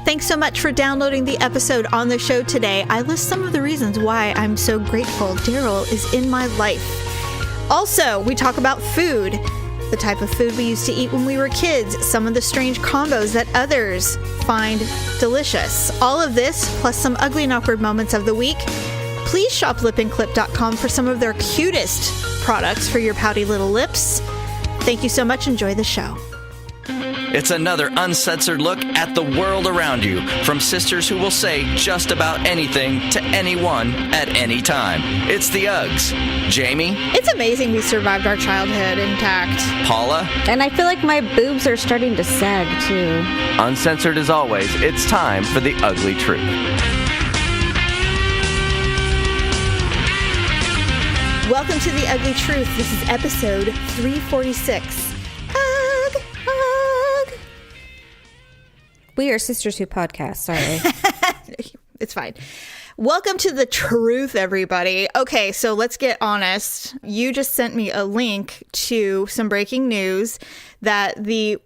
Thanks so much for downloading the episode on the show today. I list some of the reasons why I'm so grateful Daryl is in my life. Also, we talk about food, the type of food we used to eat when we were kids, some of the strange combos that others find delicious. All of this, plus some ugly and awkward moments of the week. Please shop lipandclip.com for some of their cutest products for your pouty little lips. Thank you so much. Enjoy the show. It's another uncensored look at the world around you, from sisters who will say just about anything to anyone at any time. It's the Uggs. Jamie? It's amazing we survived our childhood intact. Paula? And I feel like my boobs are starting to sag, too. Uncensored as always, it's time for the ugly truth. Welcome to The Ugly Truth. This is episode 346. We are Sisters Who Podcast, sorry. It's fine. Welcome to the truth, everybody. Okay, so let's get honest. You just sent me a link to some breaking news that the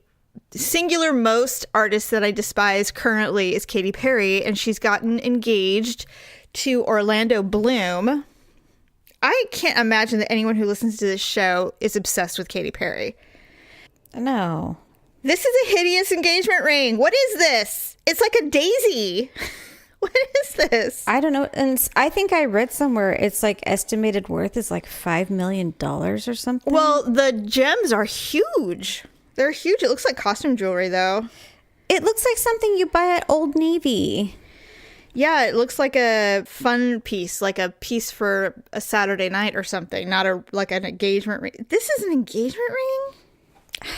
singular most artist that I despise currently is Katy Perry, and she's gotten engaged to Orlando Bloom. I can't imagine that anyone who listens to this show is obsessed with Katy Perry. No. This is a hideous engagement ring. What is this? It's like a daisy. What is this? I don't know. And I think I read somewhere it's like estimated worth is like $5 million or something. Well, the gems are huge. They're huge. It looks like costume jewelry, though. It looks like something you buy at Old Navy. Yeah, it looks like a fun piece, like a piece for a Saturday night or something, not like an engagement ring. This is an engagement ring?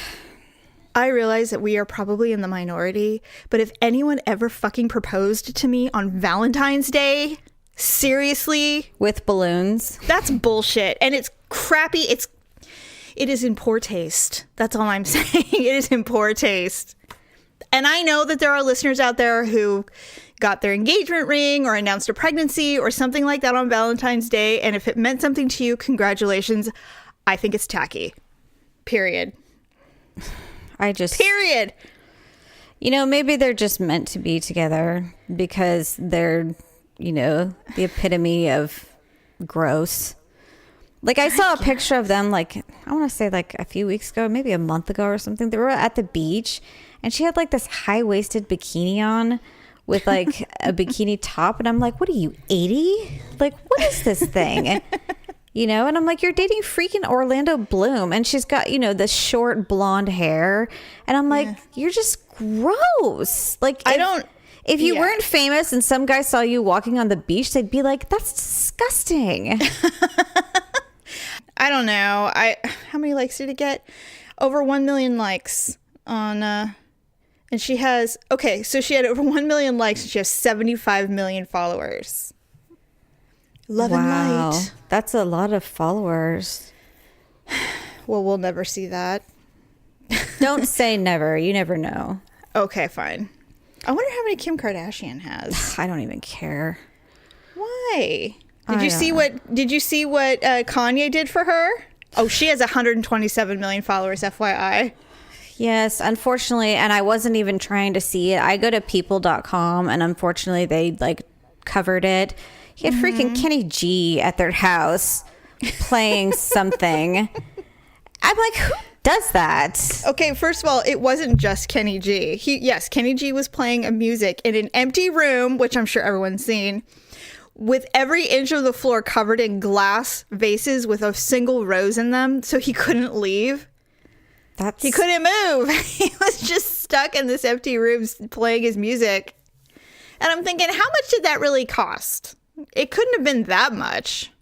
I realize that we are probably in the minority, but if anyone ever fucking proposed to me on Valentine's Day, seriously? With balloons? That's bullshit. And it's crappy. It is in poor taste. That's all I'm saying. It is in poor taste. And I know that there are listeners out there who got their engagement ring or announced a pregnancy or something like that on Valentine's Day. And if it meant something to you, congratulations. I think it's tacky. Period. Period. You know, maybe they're just meant to be together because they're, you know, the epitome of gross. Like I saw a picture of them, like, I want to say like a few weeks ago, maybe a month ago or something. They were at the beach and she had like this high-waisted bikini on with like a bikini top. And I'm like, what are you, 80? Like, what is this thing? You know, and I'm like, you're dating freaking Orlando Bloom. And she's got, you know, this short blonde hair. And I'm like, you're just gross. Like, if you weren't famous and some guy saw you walking on the beach, they'd be like, that's disgusting. I don't know. How many likes did it get? Over 1 million likes on, and she has, okay, so she had over 1 million likes and she has 75 million followers. Love and light. That's a lot of followers. Well, we'll never see that. Don't say never. You never know. Okay, fine. I wonder how many Kim Kardashian has. I don't even care. Why? Did you see what Kanye did for her? Oh, she has 127 million followers, FYI. Yes, unfortunately, and I wasn't even trying to see it. I go to people.com and unfortunately they like covered it. He had freaking Kenny G at their house playing something. I'm like, who does that? Okay, first of all, it wasn't just Kenny G. Kenny G was playing a music in an empty room, which I'm sure everyone's seen, with every inch of the floor covered in glass vases with a single rose in them, so he couldn't leave. He couldn't move. He was just stuck in this empty room playing his music. And I'm thinking, how much did that really cost? It couldn't have been that much.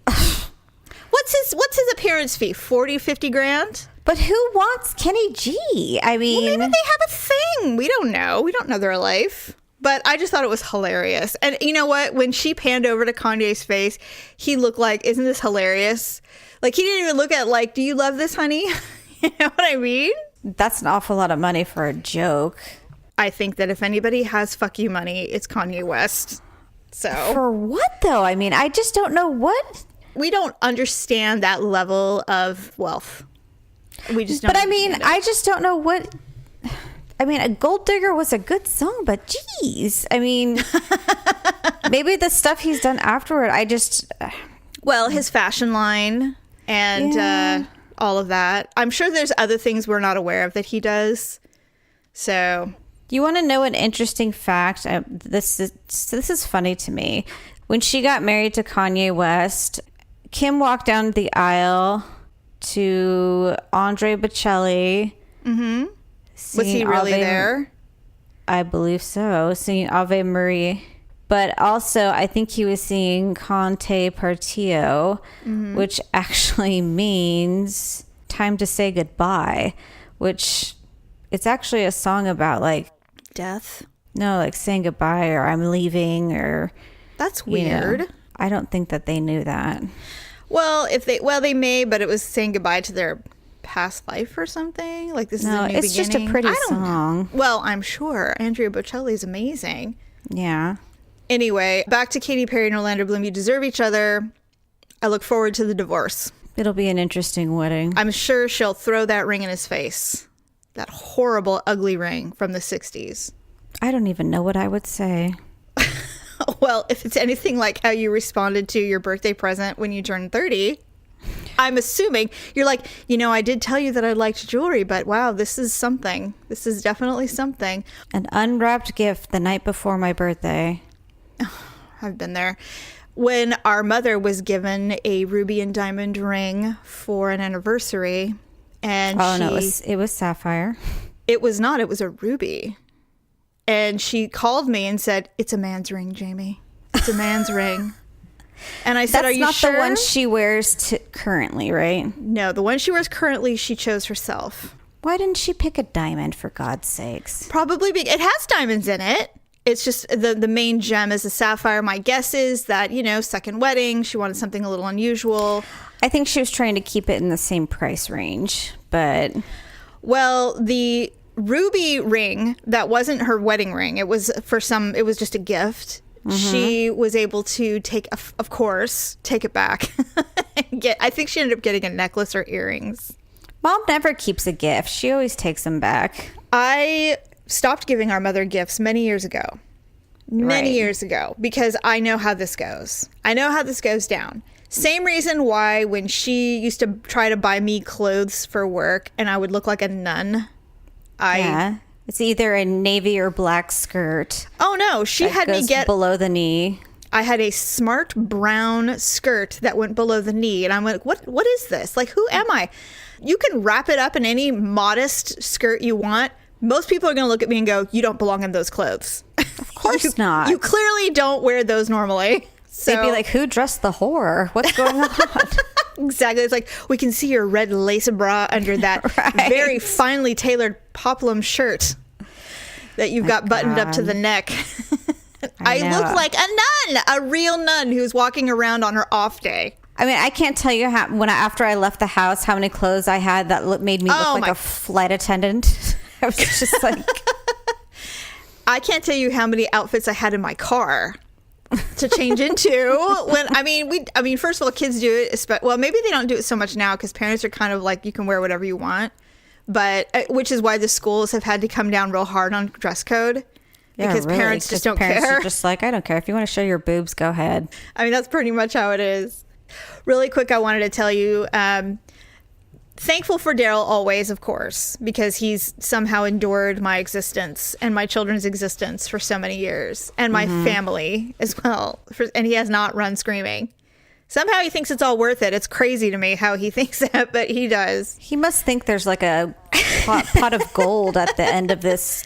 What's his appearance fee? 40, 50 grand? But who wants Kenny G? I mean, well, maybe they have a thing. We don't know. We don't know their life. But I just thought it was hilarious. And you know what? When she panned over to Kanye's face, he looked like, isn't this hilarious? Like, he didn't even look at like, do you love this, honey? You know what I mean? That's an awful lot of money for a joke. I think that if anybody has fuck you money, it's Kanye West. So for what though? I mean, I just don't know what. We don't understand that level of wealth. We just don't. But I mean, I just don't know what. I mean, a Gold Digger was a good song, but geez. I mean, maybe the stuff he's done afterward, Well, his fashion line and all of that. I'm sure there's other things we're not aware of that he does. So... You want to know an interesting fact? This is funny to me. When she got married to Kanye West, Kim walked down the aisle to Andre Bocelli. Mm-hmm. Was he really there? I believe so. Singing Ave Maria. But also, I think he was singing Conte Partio, which actually means time to say goodbye, which it's actually a song about like death. No, like saying goodbye or I'm leaving or... That's weird. You know, I don't think that they knew that. Well, they may, but it was saying goodbye to their past life or something. Like this is a new it's beginning. just a pretty song. Well, I'm sure Andrea Bocelli is amazing. Yeah. Anyway, back to Katy Perry and Orlando Bloom. You deserve each other. I look forward to the divorce. It'll be an interesting wedding. I'm sure she'll throw that ring in his face. That horrible, ugly ring from the 60s. I don't even know what I would say. Well, if it's anything like how you responded to your birthday present when you turned 30, I'm assuming you're like, I did tell you that I liked jewelry, but wow, this is something. This is definitely something. An unwrapped gift the night before my birthday. I've been there. When our mother was given a ruby and diamond ring for an anniversary, and no, it was sapphire. It was not. It was a ruby. And she called me and said, "It's a man's ring, Jamie. It's a man's ring." And I said, That's "Are you not sure?" the one she wears currently, right? No, the one she wears currently, she chose herself. Why didn't she pick a diamond, for God's sakes? Probably it has diamonds in it. It's just the main gem is a sapphire. My guess is that, second wedding, she wanted something a little unusual. I think she was trying to keep it in the same price range, but... Well, the ruby ring, that wasn't her wedding ring. It was it was just a gift. She was able to take it back. I think she ended up getting a necklace or earrings. Mom never keeps a gift. She always takes them back. I stopped giving our mother gifts many years ago. Many years ago, because I know how this goes. I know how this goes down. Same reason why when she used to try to buy me clothes for work and I would look like a nun. It's either a navy or black skirt. Oh no, she had me get below the knee. I had a smart brown skirt that went below the knee, and I'm like, what is this? Like, who am I? You can wrap it up in any modest skirt you want. Most people are going to look at me and go, "You don't belong in those clothes." Of course not. You clearly don't wear those normally. So, they'd be like, "Who dressed the whore? What's going on?" Exactly. It's like, we can see your red lace bra under that very finely tailored poplin shirt that you've got buttoned up to the neck. I look like a nun, a real nun who's walking around on her off day. I mean, I can't tell you after I left the house, how many clothes I had that made me look like a flight attendant. I was just like... I can't tell you how many outfits I had in my car to change into. First of all, kids do it. Well, maybe they don't do it so much now because parents are kind of like, you can wear whatever you want. But which is why the schools have had to come down real hard on dress code. Because parents just don't care. Parents are just like, I don't care. If you want to show your boobs, go ahead. I mean, that's pretty much how it is. Really quick, I wanted to tell you, thankful for Daryl always, of course, because he's somehow endured my existence and my children's existence for so many years, and my family as well. And he has not run screaming. Somehow he thinks it's all worth it. It's crazy to me how he thinks that, but he does. He must think there's like a pot of gold at the end of this,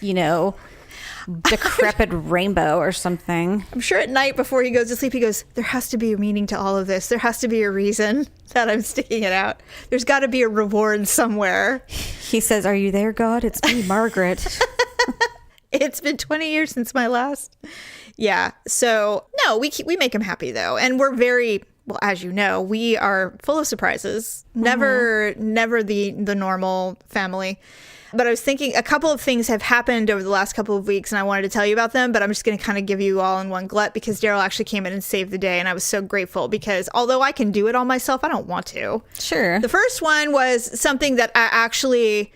decrepit rainbow or something. I'm sure at night before he goes to sleep, he goes, there has to be a meaning to all of this. There has to be a reason that I'm sticking it out. There's got to be a reward somewhere. He says, "Are you there, God? It's me, Margaret." It's been 20 years since my last. Yeah. So no, we make him happy though. And we're very, well, as you know, we are full of surprises. Never the normal family. But I was thinking a couple of things have happened over the last couple of weeks, and I wanted to tell you about them, but I'm just going to kind of give you all in one glut because Daryl actually came in and saved the day, and I was so grateful because although I can do it all myself, I don't want to. Sure. The first one was something that I actually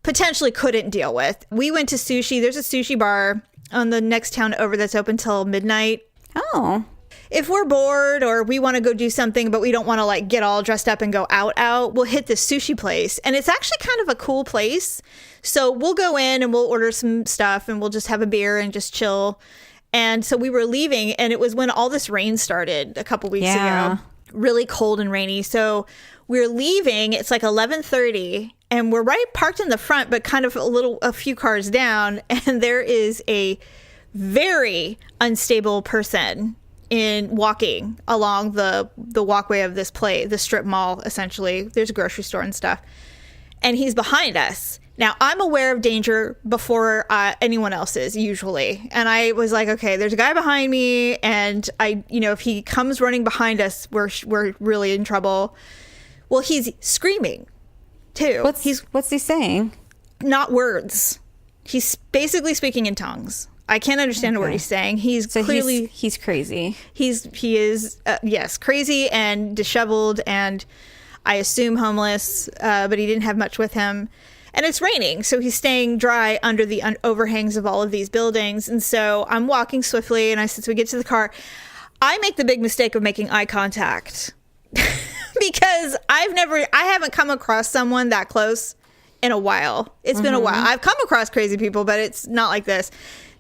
potentially couldn't deal with. We went to sushi. There's a sushi bar on the next town over that's open till midnight. Oh. If we're bored or we want to go do something, but we don't want to like get all dressed up and go out, we'll hit this sushi place. And it's actually kind of a cool place. So we'll go in and we'll order some stuff and we'll just have a beer and just chill. And so we were leaving, and it was when all this rain started a couple weeks ago. Really cold and rainy. So we're leaving. It's like 11:30, and we're right parked in the front, but kind of a few cars down. And there is a very unstable person walking along the walkway of this place, the strip mall, essentially. There's a grocery store and stuff. And he's behind us. Now, I'm aware of danger before anyone else is, usually. And I was like, okay, there's a guy behind me. And if he comes running behind us, we're really in trouble. Well, he's screaming, too. What's he saying? Not words. He's basically speaking in tongues. I can't understand a word he's saying. He's clearly... He's crazy. He is, yes, crazy and disheveled, and I assume homeless, but he didn't have much with him. And it's raining, so he's staying dry under the overhangs of all of these buildings. And so I'm walking swiftly, and so we get to the car. I make the big mistake of making eye contact because I haven't come across someone that close in a while. It's been a while. I've come across crazy people, but it's not like this.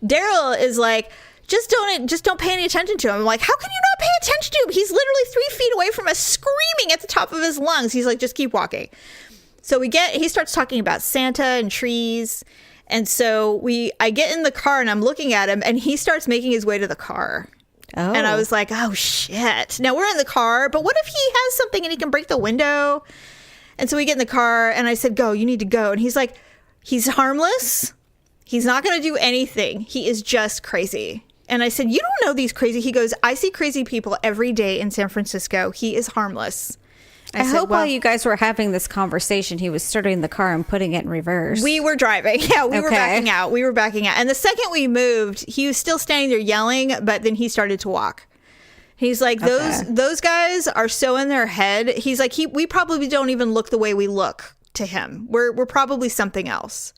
Daryl is like, just don't pay any attention to him. I'm like, how can you not pay attention to him? He's literally 3 feet away from us, screaming at the top of his lungs. He's like, just keep walking. So he starts talking about Santa and trees. And so I get in the car and I'm looking at him, and he starts making his way to the car. Oh. And I was like, oh shit. Now we're in the car, but what if he has something and he can break the window? And so we get in the car and I said, go, you need to go. And he's like, he's harmless. He's not going to do anything. He is just crazy. And I said, you don't know these crazy. He goes, I see crazy people every day in San Francisco. He is harmless. I hope while you guys were having this conversation, he was starting the car and putting it in reverse. We were driving. Yeah, we were backing out. We were backing out. And the second we moved, he was still standing there yelling, but then he started to walk. He's like, those guys are so in their head. He's like, we probably don't even look the way we look to him. We're probably something else.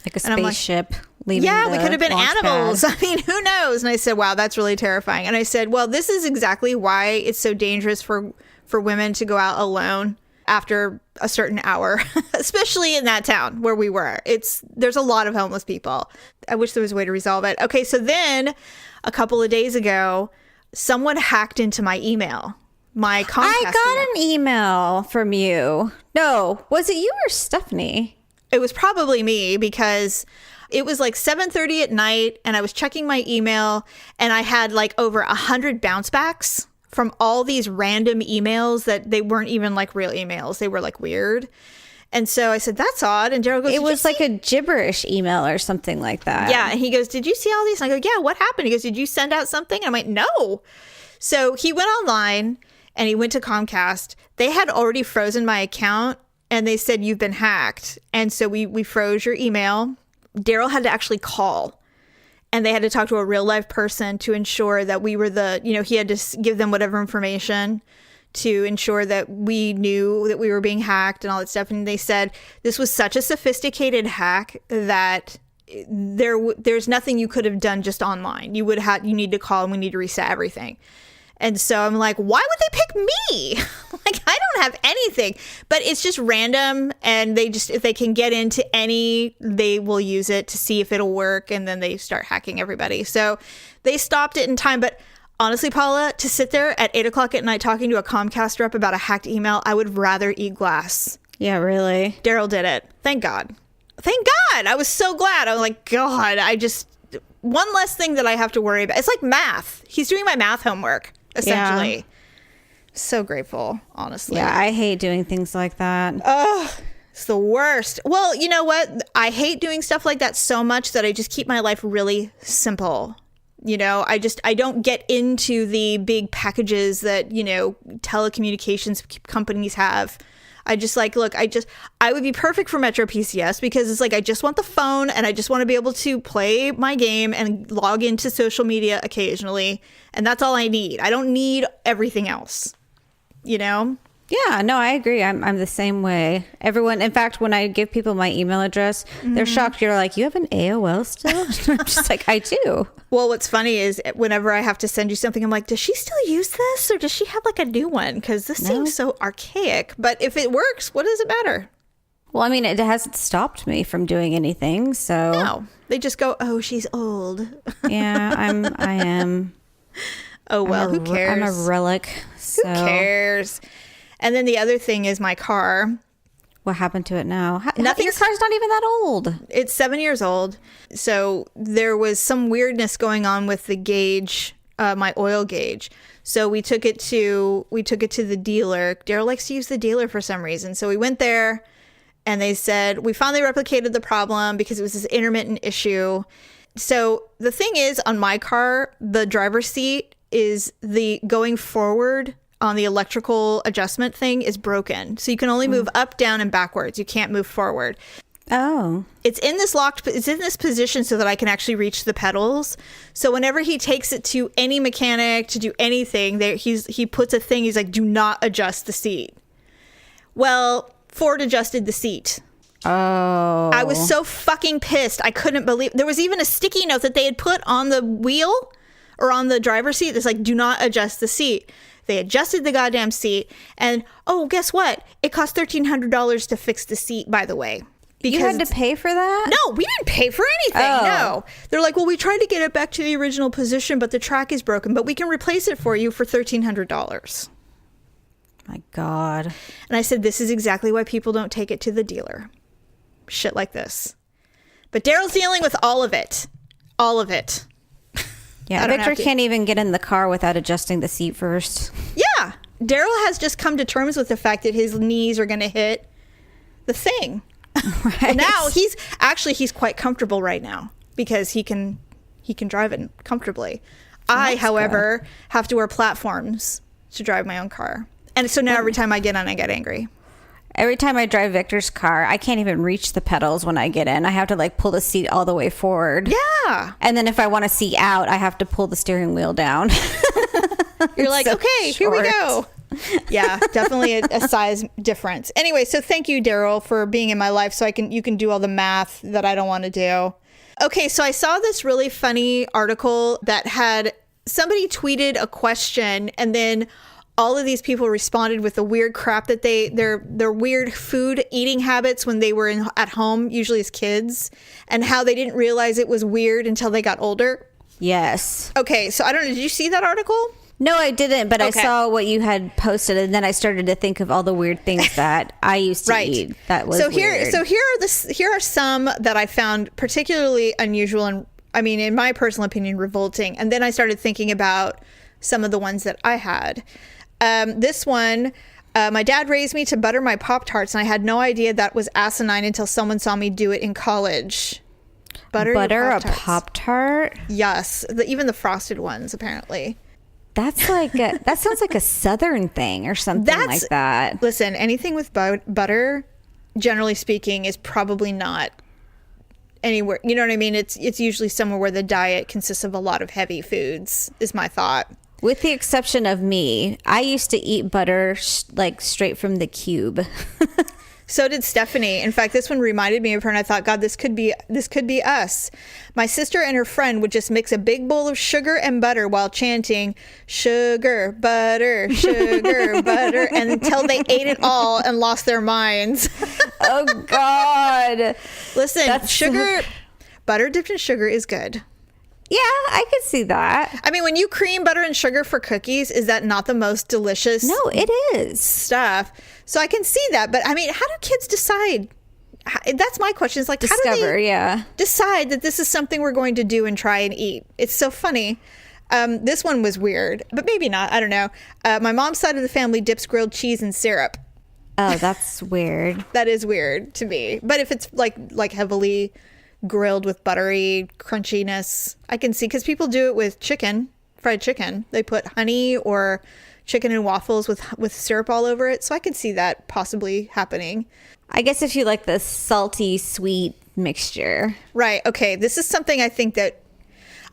Like a spaceship leaving we could have been animals. I mean, who knows? And I said, wow, that's really terrifying. And I said, well, this is exactly why it's so dangerous for women to go out alone after a certain hour, especially in that town where we were. There's a lot of homeless people. I wish there was a way to resolve it. Okay, so then a couple of days ago, someone hacked into my email. My Comcast I got an email from you. No, was it you or Stephanie? It was probably me, because it was like 7:30 at night and I was checking my email and I had like over 100 bounce backs from all these random emails that they weren't even like real emails. They were like weird. And so I said, that's odd. And Daryl goes, it was like a gibberish email or something like that. Yeah. And he goes, did you see all these? And I go, yeah, what happened? He goes, did you send out something? And I'm like, no. So he went online and he went to Comcast. They had already frozen my account and they said, you've been hacked. And so we froze your email. Daryl had to actually call. And they had to talk to a real life person to ensure that we were he had to give them whatever information to ensure that we knew that we were being hacked and all that stuff. And they said this was such a sophisticated hack that there's nothing you could have done just online. You need to call and we need to reset everything. And so I'm like, why would they pick me? Like, I don't have anything, but it's just random. And if they can get into any, they will use it to see if it'll work. And then they start hacking everybody. So they stopped it in time. But honestly, Paula, to sit there at 8:00 at night talking to a Comcast rep about a hacked email, I would rather eat glass. Yeah, really? Daryl did it. Thank God. Thank God. I was so glad. I was like, God, one less thing that I have to worry about. It's like math. He's doing my math homework. Essentially. Yeah. So grateful, honestly. Yeah, I hate doing things like that. Oh, it's the worst. Well, you know what? I hate doing stuff like that so much that I just keep my life really simple. I don't get into the big packages that, telecommunications companies have. I just like, look, I would be perfect for Metro PCS because it's like, I just want the phone and I just want to be able to play my game and log into social media occasionally. And that's all I need. I don't need everything else, Yeah, no, I agree. I'm the same way. Everyone, in fact, when I give people my email address, they're shocked. You're like, you have an AOL still? I'm just like, I do. Well, what's funny is whenever I have to send you something, I'm like, does she still use this? Or does she have like a new one? Because this seems so archaic. But if it works, what does it matter? Well, I mean, it hasn't stopped me from doing anything. So No, they just go, oh, she's old. yeah, I am. Oh, well, who cares? I'm a relic. So. Who cares? And then the other thing is my car. What happened to it now? Nothing. Your car's not even that old. It's 7 years old. So there was some weirdness going on with the gauge, my oil gauge. So we took it to the dealer. Daryl likes to use the dealer for some reason. So we went there and they said, we finally replicated the problem because it was this intermittent issue. So the thing is, on my car, the driver's seat is the going forward on the electrical adjustment thing is broken. So you can only move up, down, and backwards. You can't move forward. Oh. It's in this position so that I can actually reach the pedals. So whenever he takes it to any mechanic to do anything, he puts a thing, he's like, do not adjust the seat. Well, Ford adjusted the seat. Oh. I was so fucking pissed. I couldn't believe there was even a sticky note that they had put on the wheel or on the driver's seat that's like, do not adjust the seat. They adjusted the goddamn seat. And, oh, guess what? It cost $1,300 to fix the seat, by the way. Because you had to pay for that? No, we didn't pay for anything. Oh. No. They're like, well, we tried to get it back to the original position, but the track is broken. But we can replace it for you for $1,300. My God. And I said, this is exactly why people don't take it to the dealer. Shit like this. But Daryl's dealing with all of it. All of it. Yeah, Victor can't even get in the car without adjusting the seat first. Yeah. Daryl has just come to terms with the fact that his knees are going to hit the thing. Right. Now he's quite comfortable right now because he can drive it comfortably. I, however, have to wear platforms to drive my own car. And so now every time I get in, I get angry. Every time I drive Victor's car, I can't even reach the pedals when I get in. I have to like pull the seat all the way forward. Yeah. And then if I want to seat out, I have to pull the steering wheel down. You're like, okay, here we go. Yeah, definitely a size difference. Anyway, so thank you, Daryl, for being in my life so you can do all the math that I don't want to do. Okay, so I saw this really funny article that had somebody tweeted a question and then all of these people responded with the weird crap that their weird food eating habits when they were at home, usually as kids, and how they didn't realize it was weird until they got older. Yes. Okay, so I don't know. Did you see that article? No, I didn't, but Okay. I saw what you had posted, and then I started to think of all the weird things that I used to eat. That was weird. Here are some that I found particularly unusual and, I mean, in my personal opinion, revolting. And then I started thinking about some of the ones that I had. This one, my dad raised me to butter my Pop-Tarts, and I had no idea that was asinine until someone saw me do it in college. Butter a Pop-Tart? Yes, even the frosted ones, apparently. That's like that sounds like a Southern thing or something like that. Listen, anything with butter, generally speaking, is probably not anywhere. You know what I mean? It's usually somewhere where the diet consists of a lot of heavy foods, is my thought. With the exception of me, I used to eat butter like straight from the cube. So did Stephanie. In fact, this one reminded me of her, and I thought, God, this could be us. My sister and her friend would just mix a big bowl of sugar and butter while chanting, sugar, butter, butter, until they ate it all and lost their minds. Oh, God. Listen, butter dipped in sugar is good. Yeah, I could see that. I mean, when you cream butter and sugar for cookies, is that not the most delicious? No, it is. Stuff. So I can see that. But I mean, how do kids decide? That's my question. It's like, how do they decide that this is something we're going to do and try and eat? It's so funny. This one was weird, but maybe not. I don't know. My mom's side of the family dips grilled cheese in syrup. Oh, that's weird. That is weird to me. But if it's like heavily grilled with buttery crunchiness, I can see, because people do it with fried chicken. They put honey or chicken and waffles with syrup all over it. So I can see that possibly happening. I guess if you like the salty sweet mixture. Right. Okay. This is something I think that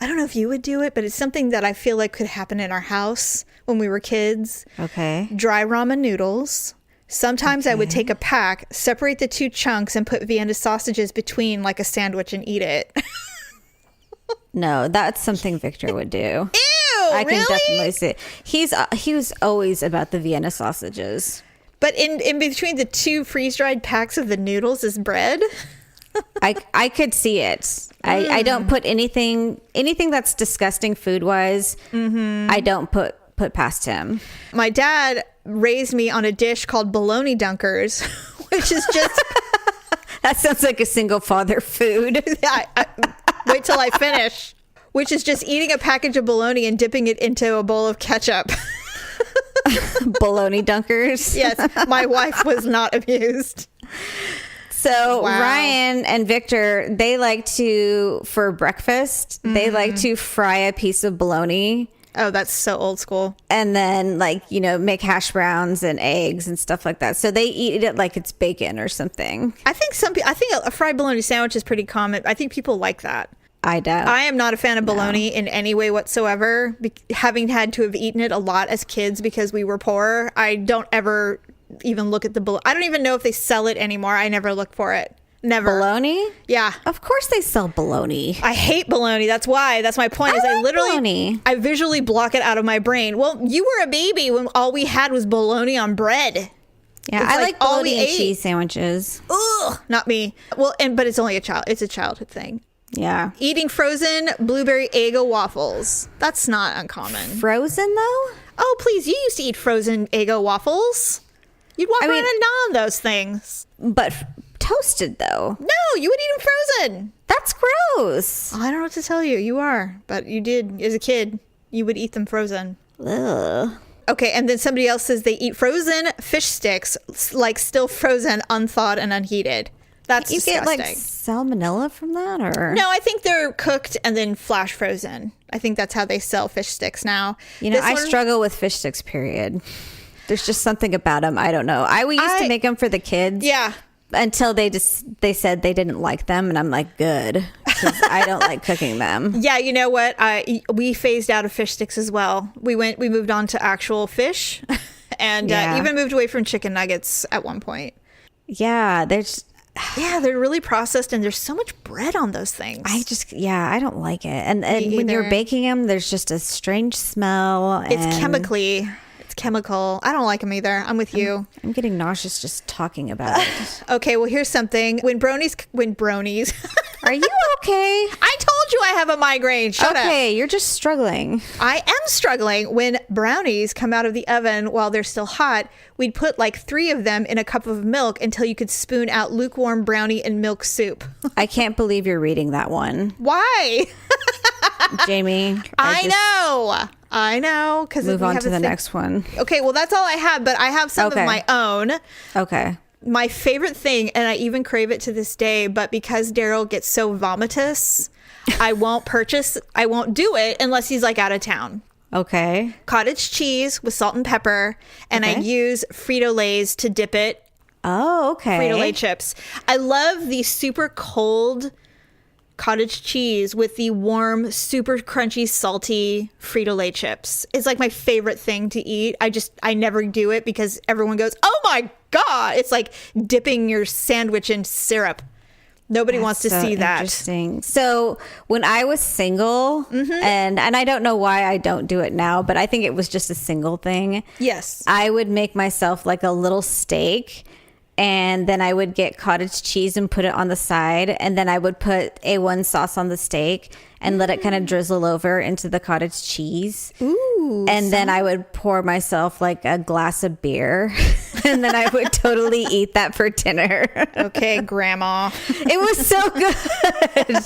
I don't know if you would do it, but it's something that I feel like could happen in our house when we were kids. Okay. Dry ramen noodles. Sometimes I would take a pack, separate the 2 chunks, and put Vienna sausages between like a sandwich and eat it. No, that's something Victor would do. Ew, I can really? definitely see it. He was always about the Vienna sausages. But in between the 2 freeze-dried packs of the noodles is bread. I could see it. I don't put anything that's disgusting food wise. I don't put past him. My dad raised me on a dish called Baloney dunkers, which is just That sounds like a single father food. wait till I finish. Which is just eating a package of bologna and dipping it into a bowl of ketchup. Baloney dunkers. Yes, my wife was not amused. So Wow. Ryan and Victor, they like to, for breakfast, they like to fry a piece of bologna Oh, that's so old school. and then make hash browns and eggs and stuff like that. So they eat it like it's bacon or something. I think a fried bologna sandwich is pretty common. I think people like that. I don't. I am not a fan of bologna in any way whatsoever. Having had to have eaten it a lot as kids because we were poor, I don't ever even look at the bologna. I don't even know if they sell it anymore. I never look for it. Never. Bologna? Yeah. Of course they sell bologna. I hate bologna. That's why. That's my point. I like literally, bologna. I visually block it out of my brain. Well, you were a baby when all we had was bologna on bread. Yeah, It's I like like all we bologna and ate. cheese sandwiches. Ugh, not me. Well, but it's only a child. It's a childhood thing. Yeah. Eating frozen blueberry Eggo waffles. That's not uncommon. Frozen though? Oh, please. You used to eat frozen Eggo waffles. You'd walk I mean- around and gnaw on those things. But toasted though. No, you would eat them frozen. That's gross. I don't know what to tell you. You are. But you did as a kid. You would eat them frozen. Ugh. Okay, and then somebody else says they eat frozen fish sticks, like still frozen, unthawed, and unheated. That's You get disgusting. like salmonella from that, or No, I think they're cooked and then flash frozen. I think that's how they sell fish sticks now. This I one- struggle with fish sticks. Period. There's just something about them. I don't know. We used to make them for the kids. Yeah. Until they said they didn't like them, and I'm like, good, because I don't like cooking them. Yeah, you know what? We phased out of fish sticks as well. We moved on to actual fish, and Yeah. even moved away from chicken nuggets at one point. Yeah, there's. Yeah, they're really processed, and there's so much bread on those things. I don't like it. And Me when you're either. baking them, there's just a strange smell. It's and chemical. I don't like them either. I'm with you. I'm getting nauseous just talking about it. Okay, well, here's something. When bronies, Are you okay? I told you I have a migraine. Shut up. Okay, you're just struggling. I am struggling. When brownies come out of the oven while they're still hot, we'd put like 3 of them in a cup of milk until you could spoon out lukewarm brownie and milk soup. I can't believe you're reading that one, Why? Jamie. I know. Because Move on to the next one. Okay, well, that's all I have, but I have some Okay. of my own. Okay. My favorite thing, and I even crave it to this day, but because Daryl gets so vomitous, I won't do it unless he's like out of town. Okay. Cottage cheese with salt and pepper, and I Okay. use Frito-Lays to dip it. Oh, okay. Frito-Lay chips. I love the super cold cottage cheese with the warm, super crunchy, salty Frito-Lay chips. It's like my favorite thing to eat. I never do it because everyone goes, "Oh my God." It's like dipping your sandwich in syrup. Nobody wants to So see that. Interesting. So when I was single, Mm-hmm. and I don't know why I don't do it now, but I think it was just a single thing. Yes. I would make myself like a little steak, and then I would get cottage cheese and put it on the side, and then I would put A1 sauce on the steak and let it kind of drizzle over into the cottage cheese. Ooh. And then I would pour myself like a glass of beer, and then I would totally eat that for dinner. Okay, Grandma. It was so good.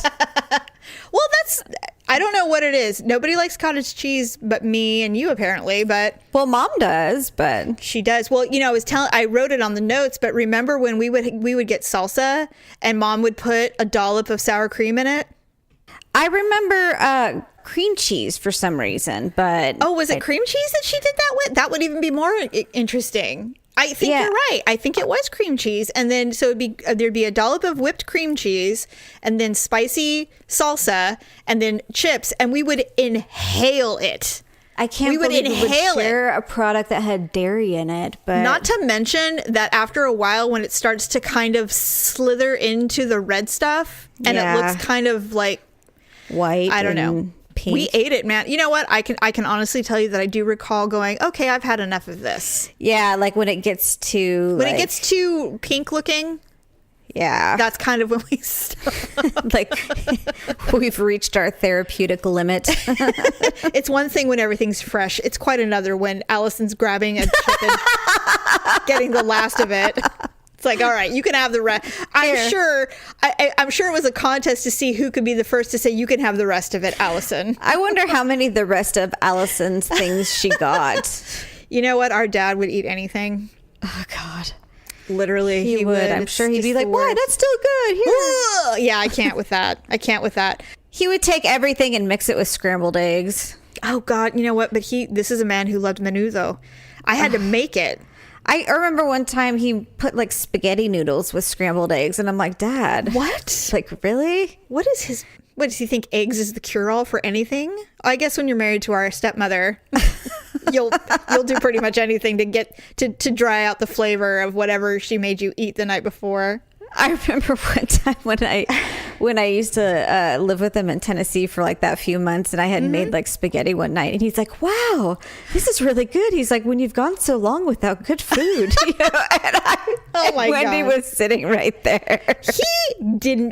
Well, I don't know what it is. Nobody likes cottage cheese but me and you, apparently, but Well, Mom does, but she does. Well, I wrote it on the notes, but remember when we would get salsa and Mom would put a dollop of sour cream in it? I remember cream cheese for some reason. But Oh, was it cream cheese that she did that with? That would even be more interesting. I think you're right. I think it was cream cheese. And then, so there'd be a dollop of whipped cream cheese and then spicy salsa and then chips. And we would inhale it. I can't believe we would share a product that had dairy in it. But not to mention that after a while, when it starts to kind of slither into the red stuff and it looks kind of like white, I don't know. Pink. We ate it, man. You know what? I can honestly tell you that I do recall going, okay, I've had enough of this. Yeah, like when it gets too it gets too pink looking. Yeah, that's kind of when we stop. Like we've reached our therapeutic limit. It's one thing when everything's fresh. It's quite another when Allison's grabbing a chip and getting the last of it. It's like, all right, you can have the rest. I'm sure it was a contest to see who could be the first to say you can have the rest of it, Allison. I wonder how many the rest of Allison's things she got. You know what? Our dad would eat anything. Oh God. Literally, he would. I'm sure he'd be like, "Why? That's still good." Here. Yeah, I can't with that. He would take everything and mix it with scrambled eggs. Oh God, you know what? But this is a man who loved menudo. I had to make it. I remember one time he put like spaghetti noodles with scrambled eggs, and I'm like, Dad, what? Like, really? What does he think eggs is the cure-all for anything? I guess when you're married to our stepmother, you'll do pretty much anything to get to dry out the flavor of whatever she made you eat the night before. I remember one time when I used to live with him in Tennessee for like that few months, and I had made like spaghetti one night, and he's like, "Wow, this is really good." He's like, "When you've gone so long without good food," you know, and Wendy was sitting right there.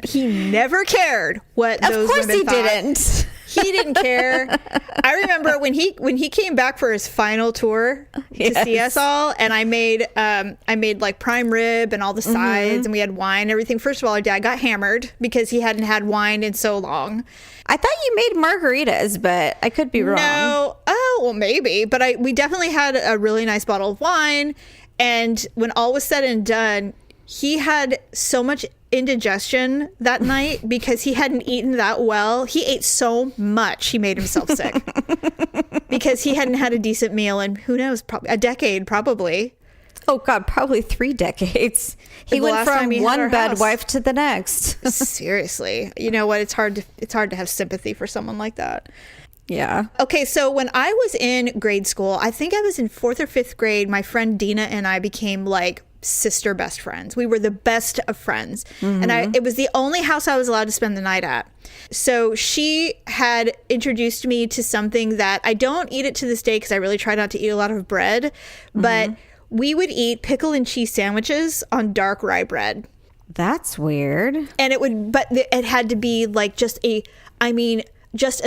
He never cared what those women thought. Of course he didn't. He didn't care. I remember when he came back for his final tour to see us all, and I made like prime rib and all the sides, and we had wine and everything. First of all, our dad got hammered because he hadn't had wine in so long. I thought you made margaritas, but I could be wrong. No, well maybe, but we definitely had a really nice bottle of wine, and when all was said and done, he had so much indigestion that night because he hadn't eaten that well. He ate so much he made himself sick because he hadn't had a decent meal in, who knows, probably a decade, probably. Oh God, probably 3 decades. He went from one bad wife to the next. Seriously, you know what? It's hard to have sympathy for someone like that. Yeah. Okay, so when I was in grade school, I think I was in 4th or 5th grade, my friend Dina and I became like sister best friends. We were the best of friends. And it was the only house I was allowed to spend the night at. So she had introduced me to something that I don't eat it to this day because I really try not to eat a lot of bread, but we would eat pickle and cheese sandwiches on dark rye bread. That's weird. And it had to be like just a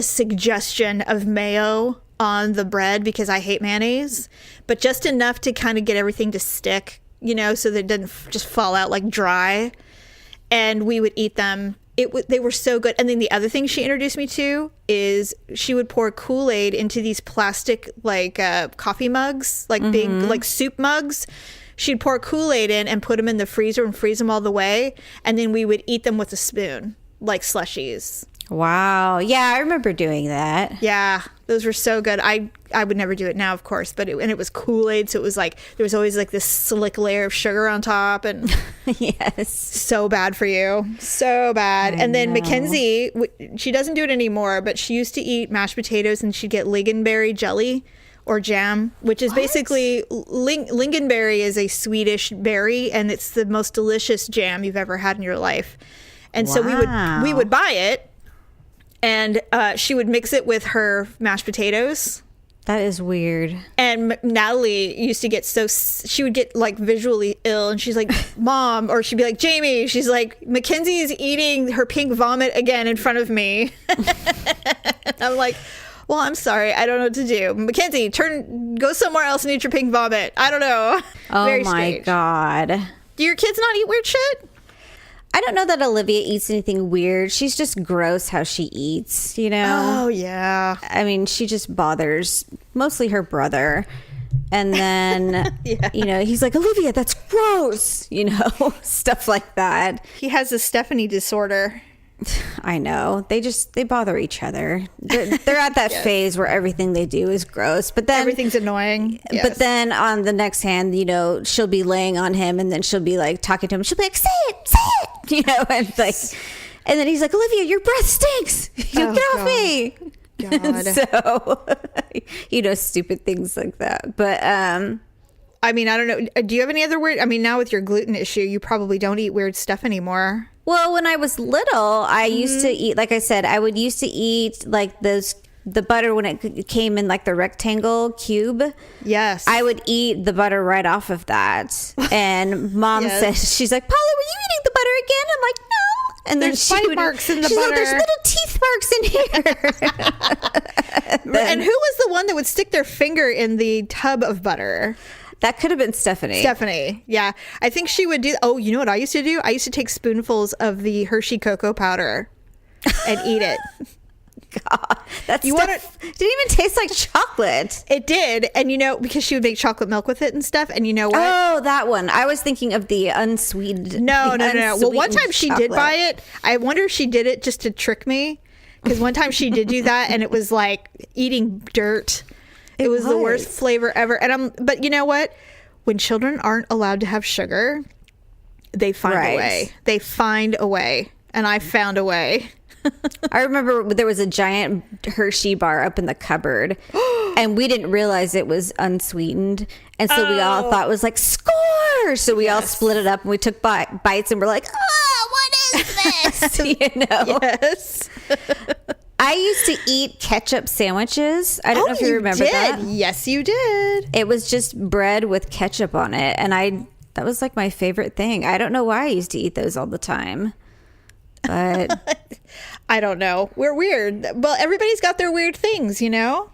suggestion of mayo on the bread because I hate mayonnaise, but just enough to kind of get everything to stick, you know, so that it didn't just fall out like dry. And we would eat them. They were so good. And then the other thing she introduced me to is she would pour Kool-Aid into these plastic like coffee mugs, like big like soup mugs. She'd pour Kool-Aid in and put them in the freezer and freeze them all the way. And then we would eat them with a spoon, like slushies. Wow. Yeah, I remember doing that. Yeah, those were so good. I would never do it now, of course, but it was Kool-Aid, so it was like there was always like this slick layer of sugar on top, and yes, so bad for you, so bad. And then Mackenzie, she doesn't do it anymore, but she used to eat mashed potatoes, and she'd get lingonberry jelly or jam, which is basically lingonberry is a Swedish berry, and it's the most delicious jam you've ever had in your life. And so we would buy it. And she would mix it with her mashed potatoes. That is weird. And Natalie used to get she would get like visually ill, and she's like, Mom, or she'd be like, Jamie, she's like, Mackenzie is eating her pink vomit again in front of me. I'm like, well, I'm sorry, I don't know what to do. Mackenzie, go somewhere else and eat your pink vomit. I don't know. Oh Very my strange. God. Do your kids not eat weird shit? I don't know that Olivia eats anything weird. She's just gross how she eats, you know? Oh, yeah. I mean, she just bothers mostly her brother. And then, you know, he's like, Olivia, that's gross, you know, stuff like that. He has a Stephanie disorder. I know. They bother each other. They're at that phase where everything they do is gross. But then Everything's annoying. Yes. But then on the next hand, she'll be laying on him, and then she'll be like talking to him. She'll be like, say it, and like, and then he's like, Olivia, your breath stinks. Get off me. God. So, stupid things like that. But I mean, I don't know. Do you have any other weird? I mean, now with your gluten issue, you probably don't eat weird stuff anymore. Well, when I was little, I used to eat, like I said, I would used to eat like the butter when it came in like the rectangle cube. Yes. I would eat the butter right off of that. And Mom says, she's like, Polly, were you eating the butter again? I'm like, no. And there's bite marks in the she's butter. Like, there's little teeth marks in here. And who was the one that would stick their finger in the tub of butter? That could have been Stephanie. Yeah. I think she would do. Oh, you know what I used to do? I used to take spoonfuls of the Hershey cocoa powder and eat it. God, that stuff didn't even taste like chocolate. It did. And because she would make chocolate milk with it and stuff. And you know what? Oh, that one. I was thinking of the unsweetened. No. Well, one time she did buy it. I wonder if she did it just to trick me. Because one time she did do that, and it was like eating dirt. It was the worst flavor ever. But you know what? When children aren't allowed to have sugar, they find a way. They find a way. And I found a way. I remember there was a giant Hershey bar up in the cupboard, and we didn't realize it was unsweetened. And so we all thought it was like, score! So we all split it up, and we took bites, and we're like, what is this? Yes. I used to eat ketchup sandwiches. I don't know if you remember that. Yes, you did. It was just bread with ketchup on it. And that was like my favorite thing. I don't know why I used to eat those all the time. But I don't know. We're weird. Well, everybody's got their weird things, I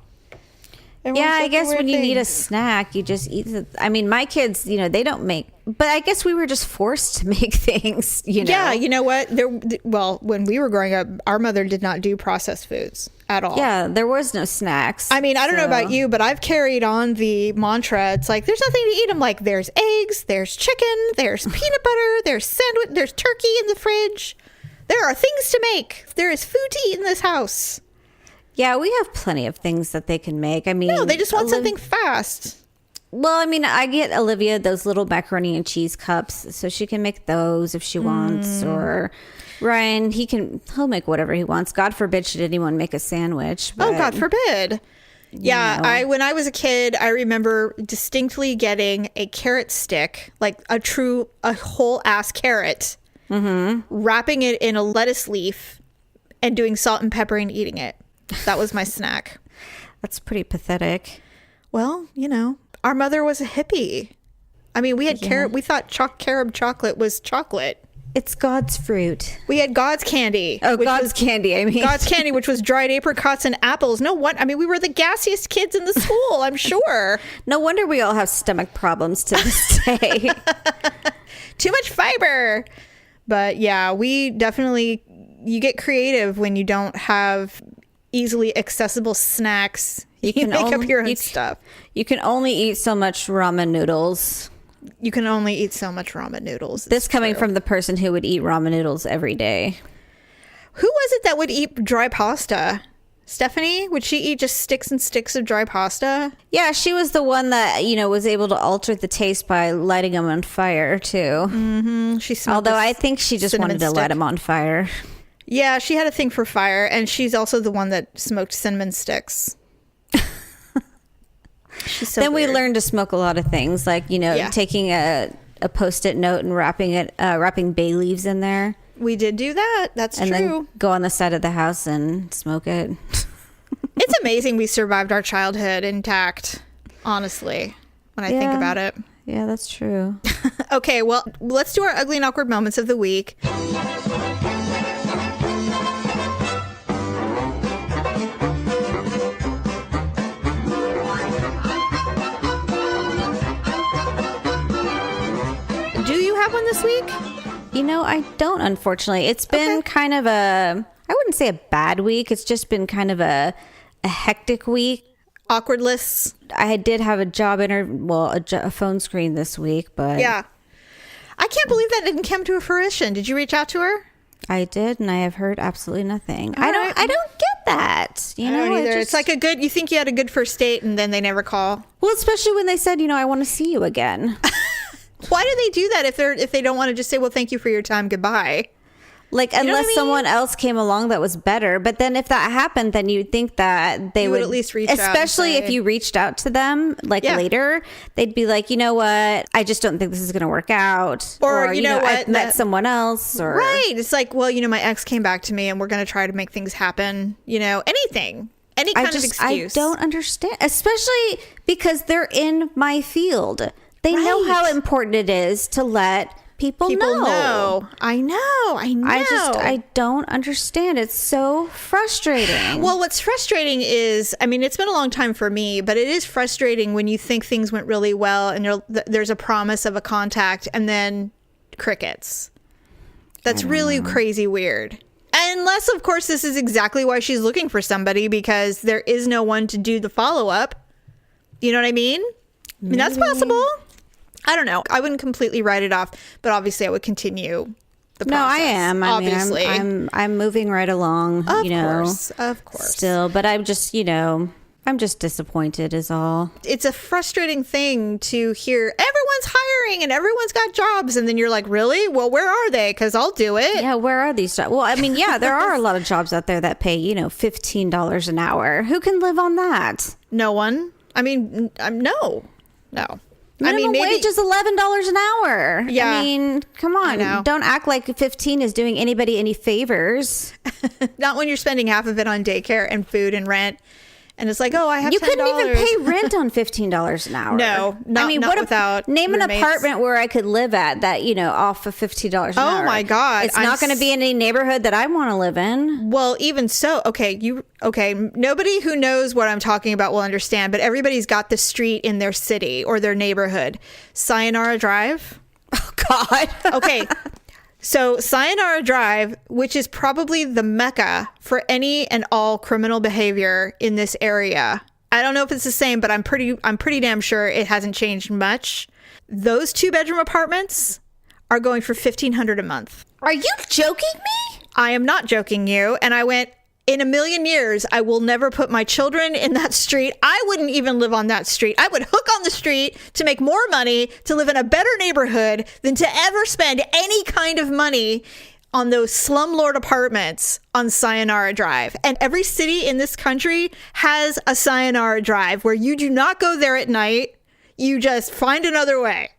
guess when you need a snack, you just eat my kids, they don't make, but I guess we were just forced to make things, Yeah, you know what? When we were growing up, our mother did not do processed foods at all. Yeah, there was no snacks. I mean, I don't know about you, but I've carried on the mantra. It's like, there's nothing to eat. I'm like, there's eggs, there's chicken, there's peanut butter, there's sandwich, there's turkey in the fridge. There are things to make. There is food to eat in this house. Yeah, we have plenty of things that they can make. I mean, no, they just want something fast. Well, I mean, I get Olivia those little macaroni and cheese cups, so she can make those if she wants. Or Ryan, he'll make whatever he wants. God forbid should anyone make a sandwich. Oh, God forbid. Yeah, when I was a kid, I remember distinctly getting a carrot stick, like a whole ass carrot, wrapping it in a lettuce leaf and doing salt and pepper and eating it. That was my snack. That's pretty pathetic. Well, our mother was a hippie. I mean, we had carrot. We thought carob chocolate was chocolate. It's God's fruit. We had God's candy. Oh, God's candy. I mean, God's candy, which was dried apricots and apples. We were the gassiest kids in the school, I'm sure. No wonder we all have stomach problems to this day. Too much fiber. But yeah, we definitely, you get creative when you don't have easily accessible snacks. You can make up your own stuff. You can only eat so much ramen noodles. You can only eat so much ramen noodles. This coming from the person who would eat ramen noodles every day. Who was it that would eat dry pasta? Stephanie? Would she eat just sticks and sticks of dry pasta? Yeah, she was the one that, was able to alter the taste by lighting them on fire, too. Mm-hmm. Although I think she just wanted to light them on fire. Yeah, she had a thing for fire, and she's also the one that smoked cinnamon sticks. She's so then weird. We learned to smoke a lot of things, like, taking a Post-it note and wrapping bay leaves in there. We did do that. That's and true. And then go on the side of the house and smoke it. It's amazing we survived our childhood intact, honestly, when I think about it. Yeah, that's true. Okay, well, let's do our ugly and awkward moments of the week. Do you have one this week? I don't, unfortunately. It's been kind of I wouldn't say a bad week. It's just been kind of a hectic week. Awkward lists. I did have a job interview, a phone screen this week, but... Yeah. I can't believe that didn't come to fruition. Did you reach out to her? I did, and I have heard absolutely nothing. All right. I don't get that. You I know, don't either. It's It's like you think you had a good first date and then they never call. well, especially when they said, I want to see you again. Why do they do that if they don't want to just say, well, thank you for your time, goodbye? Like, know what unless I mean? someone else came along that was better. But then if that happened, then you'd think that they would at least reach out and especially say- if you reached out to them Yeah. later, they'd be like, you know what? I just don't think this is going to work out. Or, you know what? I've met someone else. Or Right. It's like, well, my ex came back to me and we're going to try to make things happen. Anything. Any kind of excuse. I don't understand, especially because they're in my field. They know how Right. important it is to let people know. I know. I don't understand. It's so frustrating. Well, what's frustrating is, it's been a long time for me, but it is frustrating when you think things went really well and there's a promise of a contact and then crickets. That's really crazy weird. Unless, of course, this is exactly why she's looking for somebody, because there is no one to do the follow-up. You know what I mean? That's possible. I don't know. I wouldn't completely write it off, but obviously I would continue the process. No, I am. Obviously. I'm moving right along. Of course. Still, but I'm just, I'm just disappointed is all. It's a frustrating thing to hear everyone's hiring and everyone's got jobs. And then you're like, really? Well, where are they? Because I'll do it. Yeah, where are these jobs? Well, there are a lot of jobs out there that pay, $15 an hour. Who can live on that? No one. No. Minimum wage is $11 an hour. Yeah. Come on. Don't act like 15 is doing anybody any favors. Not when you're spending half of it on daycare and food and rent. And it's like, oh, I have $10. You couldn't even pay rent on $15 an hour. No, not without name an roommates. apartment where I could live at that, off of $15 an hour. Oh my God. It's not going to be in any neighborhood that I want to live in. Well, even so, nobody who knows what I'm talking about will understand, but everybody's got the street in their city or their neighborhood. Sayonara Drive. Oh God. Okay. So Sayonara Drive, which is probably the mecca for any and all criminal behavior in this area. I don't know if it's the same, but I'm pretty damn sure it hasn't changed much. Those 2-bedroom apartments are going for $1,500 a month. Are you joking me? I am not joking you. And I went, in a million years, I will never put my children in that street. I wouldn't even live on that street. I would hook on the street to make more money, to live in a better neighborhood than to ever spend any kind of money on those slumlord apartments on Sayonara Drive. And every city in this country has a Sayonara Drive where you do not go there at night. You just find another way.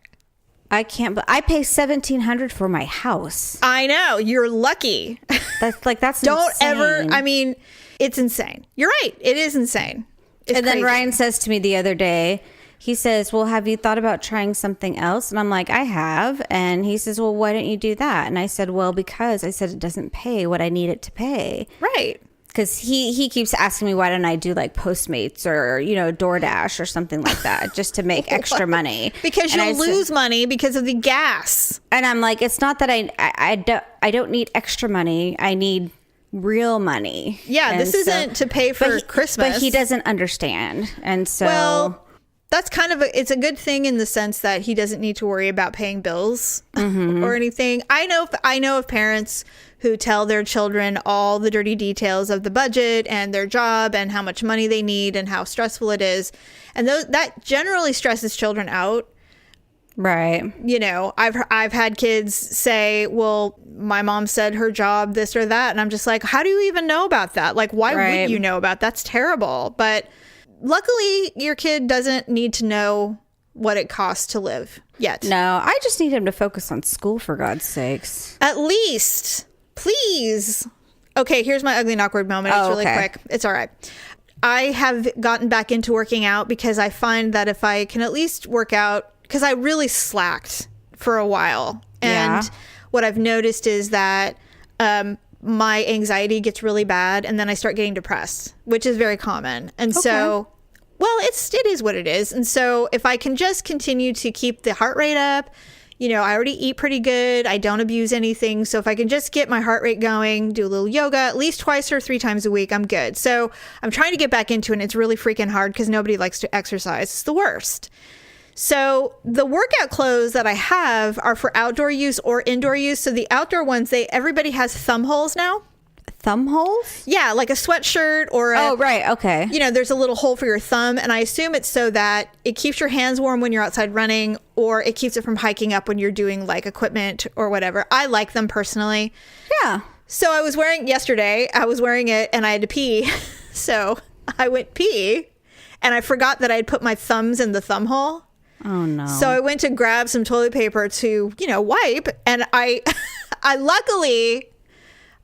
I can't, but I pay $1,700 for my house. I know. You're lucky. That's Don't insane. ever, it's insane. You're right. It is insane. It's and then crazy. Ryan says to me the other day, he says, well, have you thought about trying something else? And I'm like, I have. And he says, well, why don't you do that? And I said, well, because I said it doesn't pay what I need it to pay. Right. Because he keeps asking me, why don't I do like Postmates or, DoorDash or something like that just to make extra money? Because And you'll I said- lose money because of the gas. And I'm like, it's not that I don't need extra money. I need real money. Yeah, And this isn't to pay for Christmas. But he doesn't understand. And so... Well, that's kind of it's a good thing in the sense that he doesn't need to worry about paying bills or anything. I know of parents who tell their children all the dirty details of the budget and their job and how much money they need and how stressful it is. And that generally stresses children out. Right. I've had kids say, well, my mom said her job, this or that. And I'm just like, how do you even know about that? Like, why would you know about that? That's terrible. But luckily, your kid doesn't need to know what it costs to live yet. No, I just need him to focus on school, for God's sakes. At least, please. Okay, here's my ugly and awkward moment. It's really quick. It's all right. I have gotten back into working out because I find that if I can at least work out, because I really slacked for a while. And what I've noticed is that my anxiety gets really bad and then I start getting depressed, which is very common. And so, well, it is what it is. And so if I can just continue to keep the heart rate up, I already eat pretty good. I don't abuse anything. So if I can just get my heart rate going, do a little yoga at least 2 or 3 times a week, I'm good. So I'm trying to get back into it. And it's really freaking hard because nobody likes to exercise. It's the worst. So the workout clothes that I have are for outdoor use or indoor use. So the outdoor ones, everybody has thumb holes now. Thumb holes? Yeah, like a sweatshirt or Oh, right. Okay. there's a little hole for your thumb. And I assume it's so that it keeps your hands warm when you're outside running, or it keeps it from hiking up when you're doing like equipment or whatever. I like them personally. Yeah. So yesterday, I was wearing it and I had to pee. So I went pee and I forgot that I had put my thumbs in the thumb hole. Oh, no. So I went to grab some toilet paper to, wipe. And I luckily,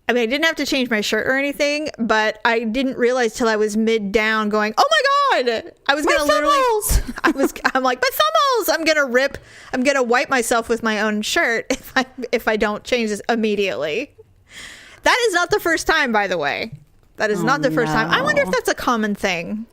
I didn't have to change my shirt or anything, but I didn't realize till I was mid down going, oh my God, I was going to literally, I'm like, my thumb holes, I'm going to wipe myself with my own shirt if I don't change this immediately. That is not the first time, by the way. That is not the first time. I wonder if that's a common thing.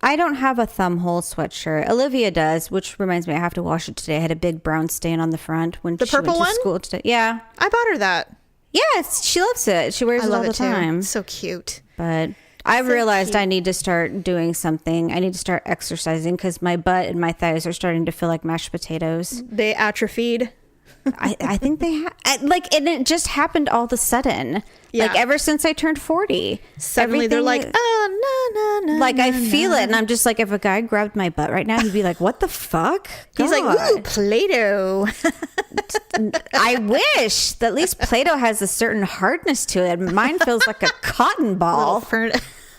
I don't have a thumb hole sweatshirt. Olivia does, which reminds me I have to wash it today. I had a big brown stain on the front when she went to school today. Yeah. I bought her that. Yes, she loves it. She wears it all the time. So cute. But I've realized I need to start doing something. I need to start exercising because my butt and my thighs are starting to feel like mashed potatoes. They atrophied. I think they have. And it just happened all of a sudden. Yeah. Like ever since I turned 40. Suddenly they're like, oh, no. Like I feel it. And I'm just like, if a guy grabbed my butt right now, he'd be like, what the fuck? He's like, ooh, Play-Doh. I wish. At least Play-Doh has a certain hardness to it. Mine feels like a cotton ball.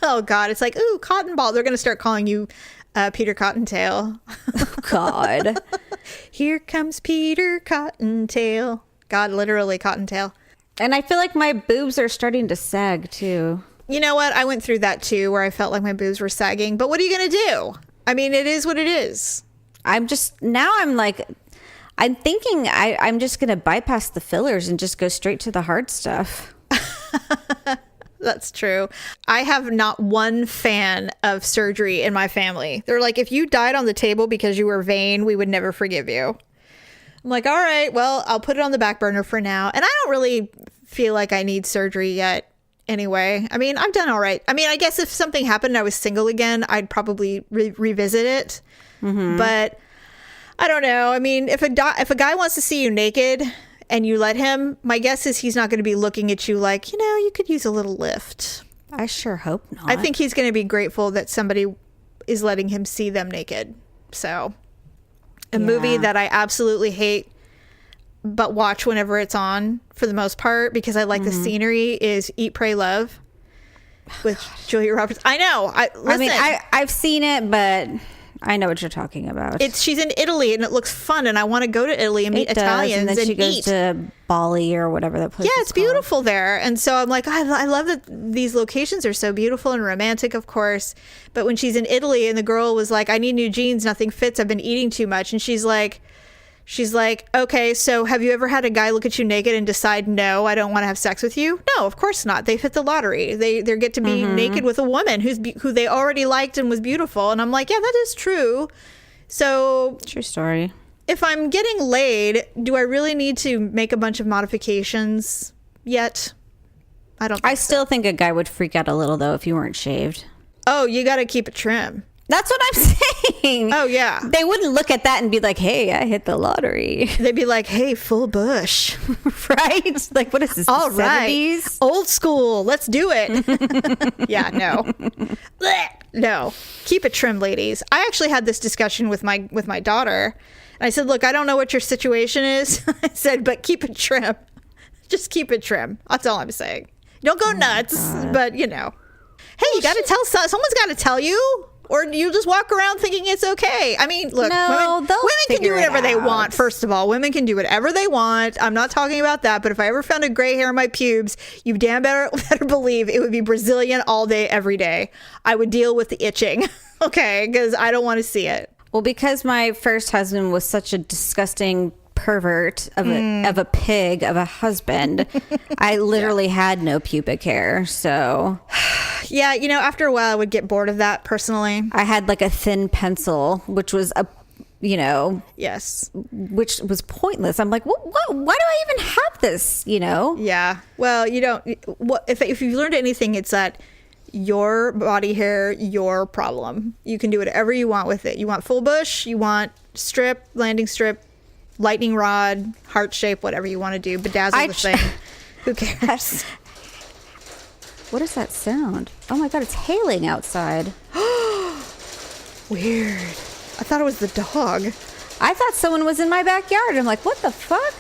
Oh, God. It's like, ooh, cotton ball. They're going to start calling you Peter Cottontail. Oh, God. Here comes Peter Cottontail. God, literally Cottontail. And I feel like my boobs are starting to sag, too. You know what? I went through that, too, where I felt like my boobs were sagging. But what are you going to do? It is what it is. I'm thinking I'm just going to bypass the fillers and just go straight to the hard stuff. That's true. I have not one fan of surgery in my family. They're like, if you died on the table because you were vain, we would never forgive you. I'm like, all right, well, I'll put it on the back burner for now. And I don't really feel like I need surgery yet anyway. I've done all right. I guess if something happened and I was single again, I'd probably revisit it. Mm-hmm. But I don't know. If a guy wants to see you naked and you let him, my guess is he's not going to be looking at you like, you could use a little lift. I sure hope not. I think he's going to be grateful that somebody is letting him see them naked. So a movie that I absolutely hate but watch whenever it's on for the most part because I like the scenery is Eat, Pray, Love with Julia Roberts. I know. I've seen it, but I know what you're talking about. She's in Italy and it looks fun and I want to go to Italy and meet Italians and then she goes eat. to Bali or whatever that place is. Yeah, it's beautiful there. And so I'm like, I love that these locations are so beautiful and romantic, of course. But when she's in Italy and the girl was like, I need new jeans, nothing fits, I've been eating too much. And she's like, okay, so have you ever had a guy look at you naked and decide, no, I don't want to have sex with you? No, of course not. They've hit the lottery. They get to be naked with a woman who they already liked and was beautiful. And I'm like, yeah, that is true. So true story. If I'm getting laid, do I really need to make a bunch of modifications yet? I don't think I still think a guy would freak out a little, though, if you weren't shaved. Oh, you got to keep it trim. That's what I'm saying. Oh, yeah. They wouldn't look at that and be like, hey, I hit the lottery. They'd be like, hey, full bush. Right? Like, what is this? All right. 70s? Old school. Let's do it. Yeah, no. No. Keep it trim, ladies. I actually had this discussion with my daughter. And I said, look, I don't know what your situation is. I said, but keep it trim. Just keep it trim. That's all I'm saying. Don't go nuts, but Hey, you got to tell someone's got to tell you. Or you just walk around thinking it's okay. Look, women can do whatever they want. First of all, women can do whatever they want. I'm not talking about that. But if I ever found a gray hair in my pubes, you damn better believe it would be Brazilian all day, every day. I would deal with the itching. Okay, because I don't want to see it. Well, because my first husband was such a disgusting pervert of a pig of a husband, I literally had no pubic hair. So yeah, after a while I would get bored of that personally. I had like a thin pencil, which was yes, which was pointless. I'm like, what? Why do I even have this? Yeah. Well, you don't. If you learned anything, it's that your body hair, your problem. You can do whatever you want with it. You want full bush, you want strip, landing strip, lightning rod, heart shape, whatever you want to do. Bedazzle the thing. Who cares? What is that sound? Oh my God, it's hailing outside. Weird. I thought it was the dog. I thought someone was in my backyard. I'm like, what the fuck?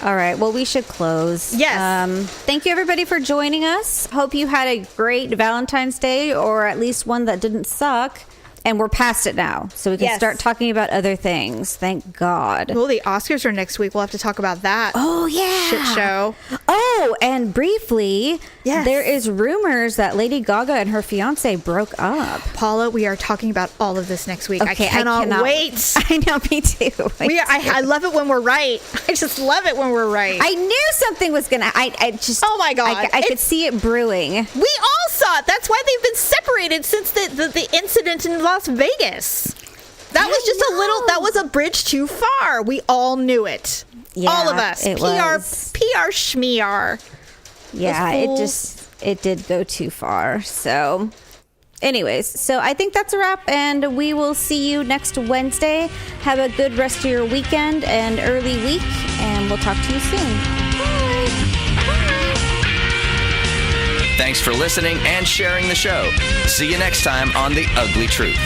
All right, well, we should close. Yes. Thank you, everybody, for joining us. Hope you had a great Valentine's Day, or at least one that didn't suck. And we're past it now, so we can start talking about other things. Thank God. Well, the Oscars are next week. We'll have to talk about that. Oh, yeah. Shit show. Oh, and briefly, there is rumors that Lady Gaga and her fiance broke up. Paula, we are talking about all of this next week. Okay, I cannot wait. I know, me too. I love it when we're right. I just love it when we're right. I knew something was going to... I just... Oh, my God. I could see it brewing. We all saw it. That's why they've been separated since the incident in Las Vegas. That was just a little... That was a bridge too far. We all knew it. Yeah, all of us. it was. PR schmear. Yeah, it did go too far. So, anyways, so I think that's a wrap, and we will see you next Wednesday. Have a good rest of your weekend and early week, and we'll talk to you soon. Bye. Bye. Thanks for listening and sharing the show. See you next time on The Ugly Truth.